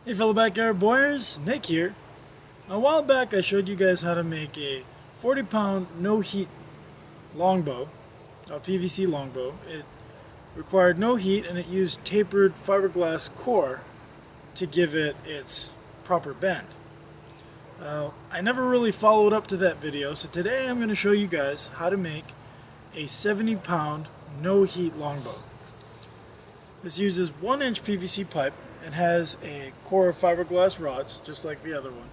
Hey fellow backyard boyers, Nick here. A while back I showed you guys how to make a 40-pound no heat longbow, a PVC longbow. It required no heat and it used tapered fiberglass core to give it its proper bend. I never really followed up to that video, so today I'm going to show you guys how to make a 70-pound no heat longbow. This uses 1-inch PVC pipe and has a core of fiberglass rods, just like the other one.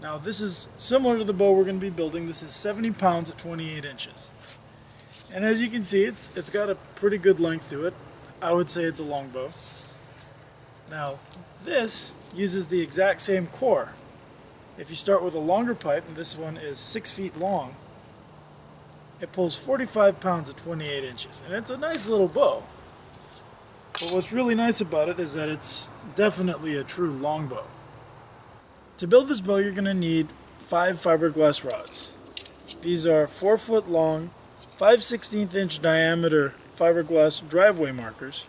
Now this is similar to the bow we're going to be building. This is 70 pounds at 28 inches. And as you can see, it's got a pretty good length to it. I would say it's a longbow. Now this uses the exact same core. If you start with a longer pipe, and this one is 6 feet long, it pulls 45 pounds at 28 inches. And it's a nice little bow. But what's really nice about it is that it's definitely a true longbow. To build this bow, you're going to need 5 fiberglass rods. These are 4 foot long, 5/16 inch diameter fiberglass driveway markers.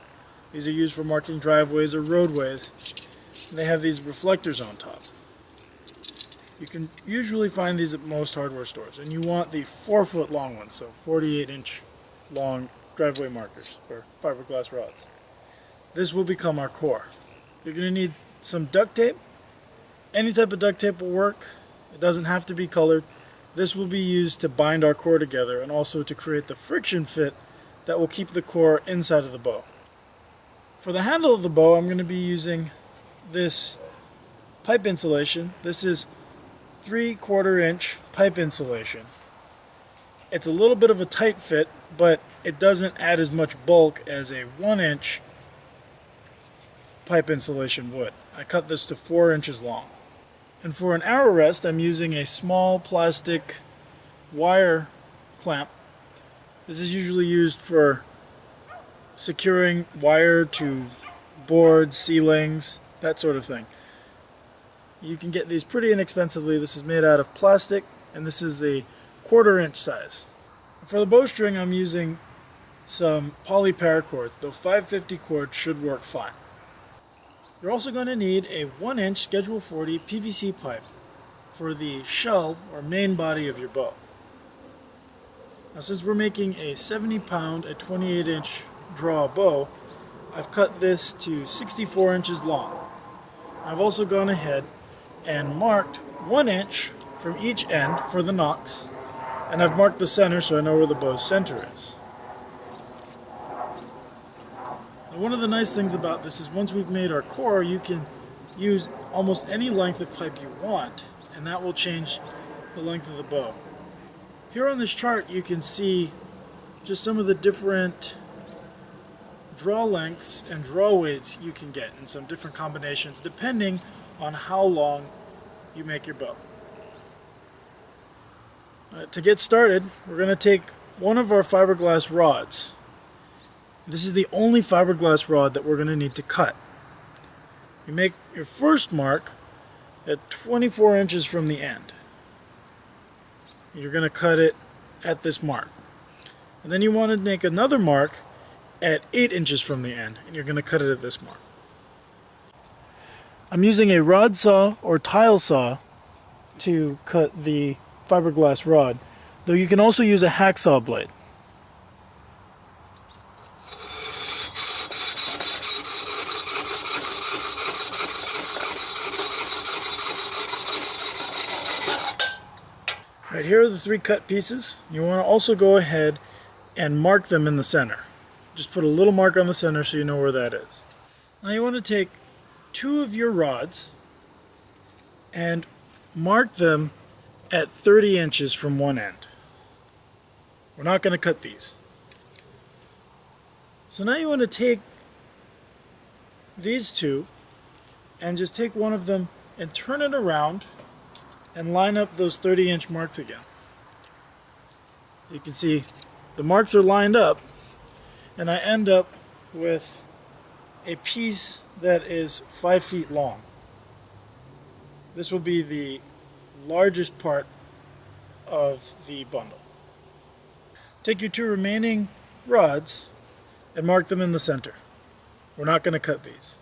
These are used for marking driveways or roadways. And they have these reflectors on top. You can usually find these at most hardware stores, and you want the 4 foot long ones, so 48 inch long driveway markers or fiberglass rods. This will become our core. You're going to need some duct tape. Any type of duct tape will work. It doesn't have to be colored. This will be used to bind our core together and also to create the friction fit that will keep the core inside of the bow. For the handle of the bow, I'm going to be using this pipe insulation. This is 3/4 inch pipe insulation. It's a little bit of a tight fit, but it doesn't add as much bulk as a 1-inch pipe insulation would. I cut this to 4 inches long. And for an arrow rest, I'm using a small plastic wire clamp. This is usually used for securing wire to boards, ceilings, that sort of thing. You can get these pretty inexpensively. This is made out of plastic, and this is a 1/4 inch size. For the bowstring, I'm using some poly paracord, though 550 cord should work fine. You're also going to need a 1-inch Schedule 40 PVC pipe for the shell or main body of your bow. Now since we're making a 70-pound at 28 inch draw bow, I've cut this to 64 inches long. I've also gone ahead and marked 1 inch from each end for the nocks, and I've marked the center so I know where the bow's center is. One of the nice things about this is once we've made our core, you can use almost any length of pipe you want, and that will change the length of the bow. Here on this chart you can see just some of the different draw lengths and draw weights you can get in some different combinations depending on how long you make your bow. To get started, we're going to take one of our fiberglass rods. This is the only fiberglass rod that we're going to need to cut. You make your first mark at 24 inches from the end. You're going to cut it at this mark. And then you want to make another mark at 8 inches from the end, and you're going to cut it at this mark. I'm using a rod saw or tile saw to cut the fiberglass rod, though you can also use a hacksaw blade. Right, here are the 3 cut pieces. You want to also go ahead and mark them in the center. Just put a little mark on the center so you know where that is. Now you want to take 2 of your rods and mark them at 30 inches from one end. We're not going to cut these. So now you want to take these 2 and just take one of them and turn it around and line up those 30-inch marks again. You can see the marks are lined up, and I end up with a piece that is 5 feet long. This will be the largest part of the bundle. Take your 2 remaining rods and mark them in the center. We're not going to cut these.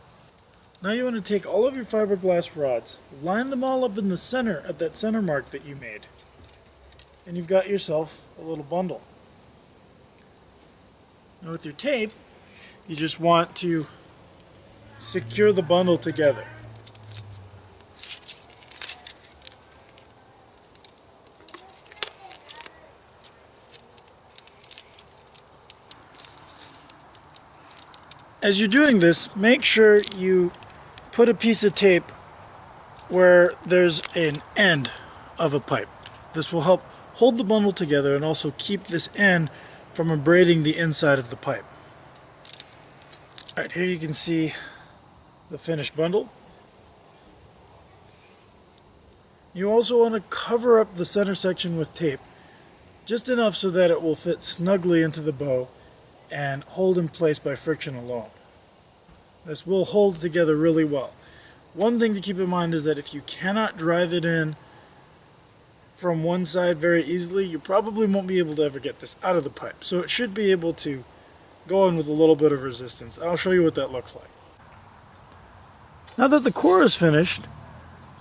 Now you want to take all of your fiberglass rods, line them all up in the center at that center mark that you made, and you've got yourself a little bundle. Now with your tape, you just want to secure the bundle together. As you're doing this, make sure you put a piece of tape where there's an end of a pipe. This will help hold the bundle together and also keep this end from abrading the inside of the pipe. Alright, here you can see the finished bundle. You also want to cover up the center section with tape, just enough so that it will fit snugly into the bow and hold in place by friction alone. This will hold together really well. One thing to keep in mind is that if you cannot drive it in from one side very easily, you probably won't be able to ever get this out of the pipe. So it should be able to go in with a little bit of resistance. I'll show you what that looks like. Now that the core is finished,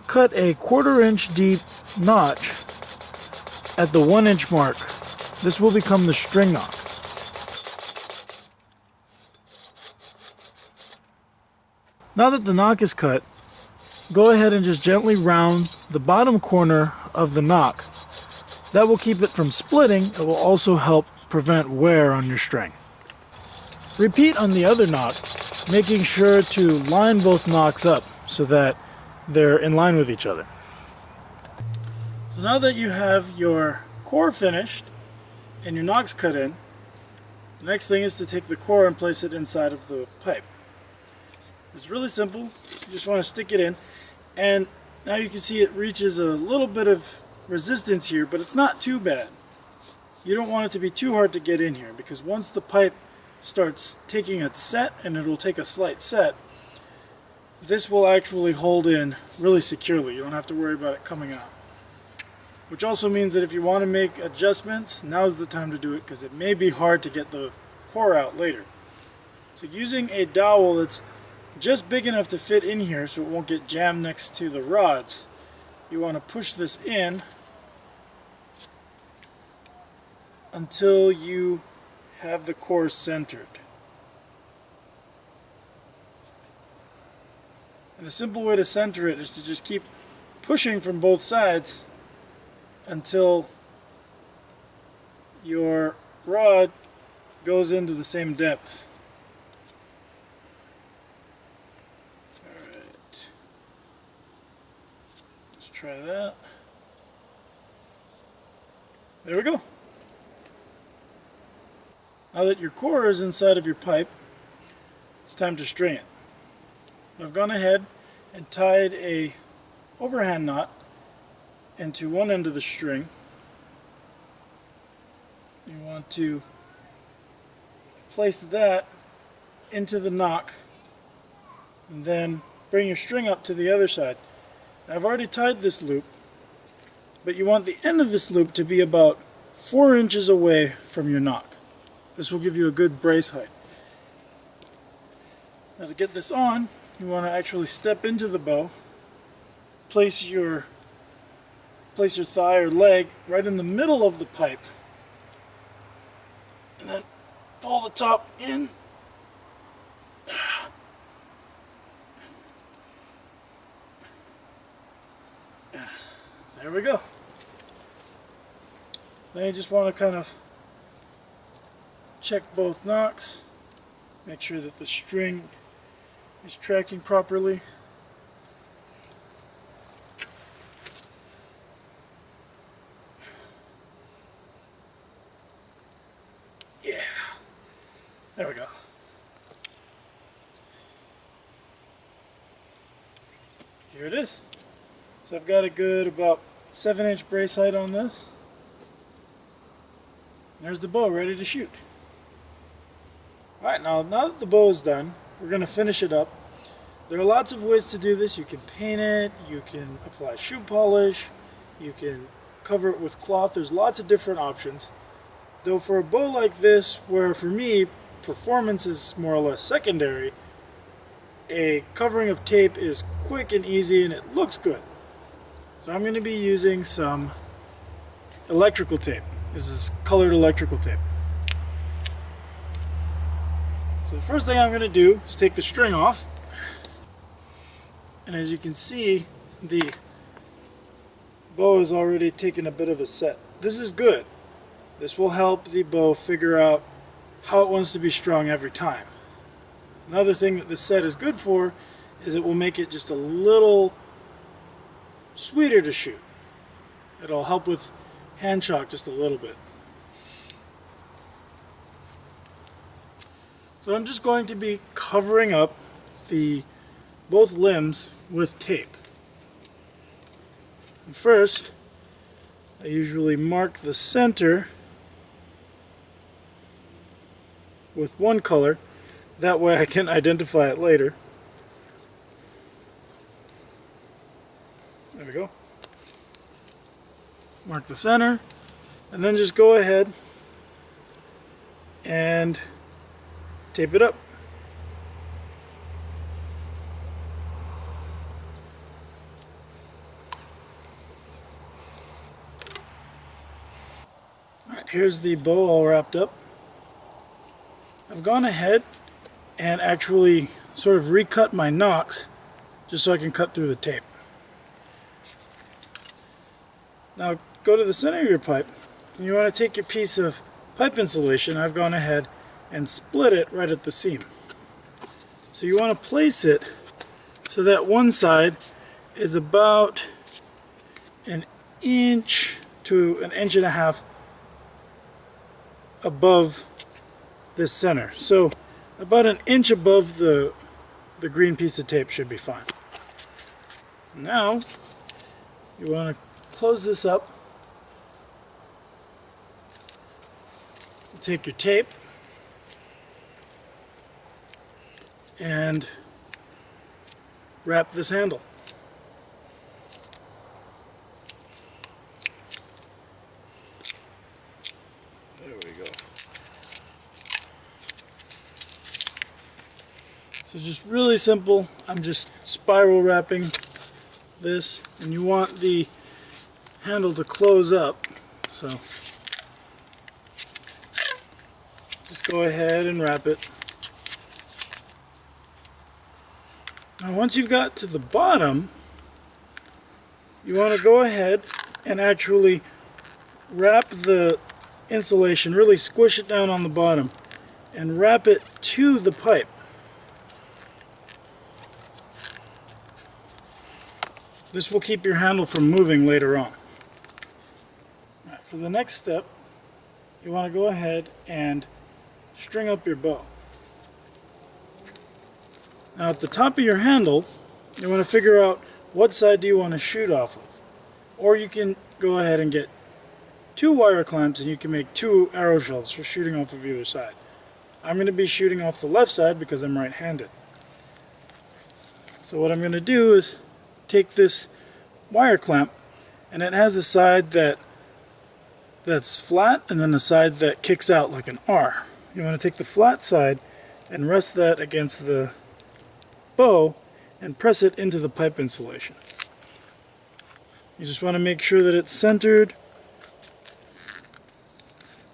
cut a 1/4 inch deep notch at the 1 inch mark. This will become the string knock. Now that the knock is cut, go ahead and just gently round the bottom corner of the knock. That will keep it from splitting. It will also help prevent wear on your string. Repeat on the other knock, making sure to line both knocks up so that they're in line with each other. So now that you have your core finished and your knocks cut in, the next thing is to take the core and place it inside of the pipe. It's really simple. You just want to stick it in, and now you can see it reaches a little bit of resistance here, but it's not too bad. You don't want it to be too hard to get in here, because once the pipe starts taking a set, and it will take a slight set, this will actually hold in really securely. You don't have to worry about it coming out. Which also means that if you want to make adjustments, now's the time to do it, because it may be hard to get the core out later. So using a dowel that's just big enough to fit in here so it won't get jammed next to the rods, you want to push this in until you have the core centered. And a simple way to center it is to just keep pushing from both sides until your rod goes into the same depth. Alright, let's try that. There we go. Now that your core is inside of your pipe, it's time to string it. I've gone ahead and tied a overhand knot into one end of the string. You want to place that into the knock and then bring your string up to the other side. Now, I've already tied this loop, but you want the end of this loop to be about 4 inches away from your knock. This will give you a good brace height. Now to get this on, you want to actually step into the bow, place your thigh or leg right in the middle of the pipe, and then pull the top in. There we go. Then you just want to kind of check both knocks, make sure that the string is tracking properly. Yeah, there we go. Here it is. So I've got a good about 7-inch brace height on this. There's the bow ready to shoot. Alright, now that the bow is done, we're going to finish it up. There are lots of ways to do this. You can paint it, you can apply shoe polish, you can cover it with cloth. There's lots of different options. Though for a bow like this, where for me, performance is more or less secondary, a covering of tape is quick and easy and it looks good. So I'm going to be using some electrical tape. This is colored electrical tape. So the first thing I'm going to do is take the string off. And as you can see, the bow has already taken a bit of a set. This is good. This will help the bow figure out how it wants to be strung every time. Another thing that this set is good for is it will make it just a little sweeter to shoot. It'll help with hand shock just a little bit. So I'm just going to be covering up both limbs with tape. And first, I usually mark the center with one color. That way I can identify it later. There we go. Mark the center, and then just go ahead and tape it up. Alright, here's the bow all wrapped up. I've gone ahead and actually sort of recut my nocks just so I can cut through the tape. Now go to the center of your pipe and you want to take your piece of pipe insulation. I've gone ahead and split it right at the seam. So you want to place it so that one side is about an inch to an inch and a half above this center. So about an inch above the green piece of tape should be fine. Now you want to close this up. Take your tape and wrap this handle. There we go. So it's just really simple. I'm just spiral wrapping this, and you want the handle to close up. So just go ahead and wrap it. Now once you've got to the bottom, you want to go ahead and actually wrap the insulation, really squish it down on the bottom, and wrap it to the pipe. This will keep your handle from moving later on. Right, for the next step, you want to go ahead and string up your bow. Now at the top of your handle, you want to figure out what side do you want to shoot off of. Or you can go ahead and get 2 wire clamps and you can make 2 arrow shelves for shooting off of either side. I'm going to be shooting off the left side because I'm right-handed. So what I'm going to do is take this wire clamp, and it has a side that's flat and then a side that kicks out like an R. You want to take the flat side and rest that against the bow and press it into the pipe insulation. You just want to make sure that it's centered.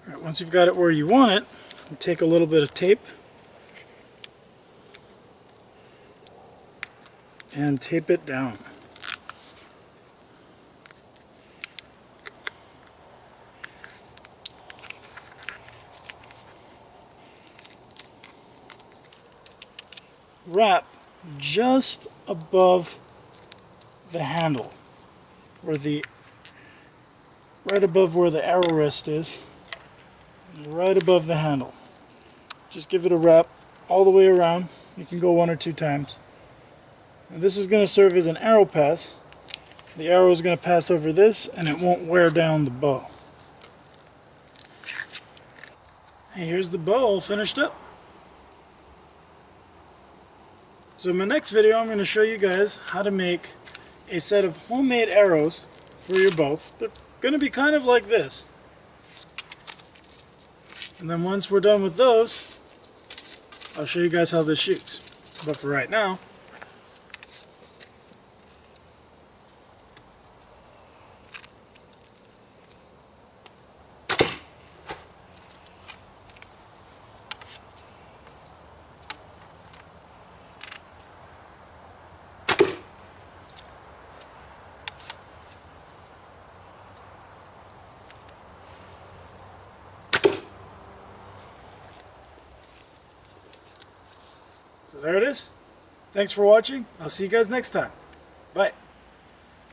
All right, once you've got it where you want it, you take a little bit of tape and tape it down. Wrap just above the handle, right above where the arrow rest is, right above the handle. Just give it a wrap all the way around. You can go 1 or 2 times. And this is going to serve as an arrow pass. The arrow is going to pass over this and it won't wear down the bow. And here's the bow all finished up. So in my next video I'm going to show you guys how to make a set of homemade arrows for your bow. They're going to be kind of like this. And then once we're done with those, I'll show you guys how this shoots. But for right now, so there it is. Thanks for watching. I'll see you guys next time.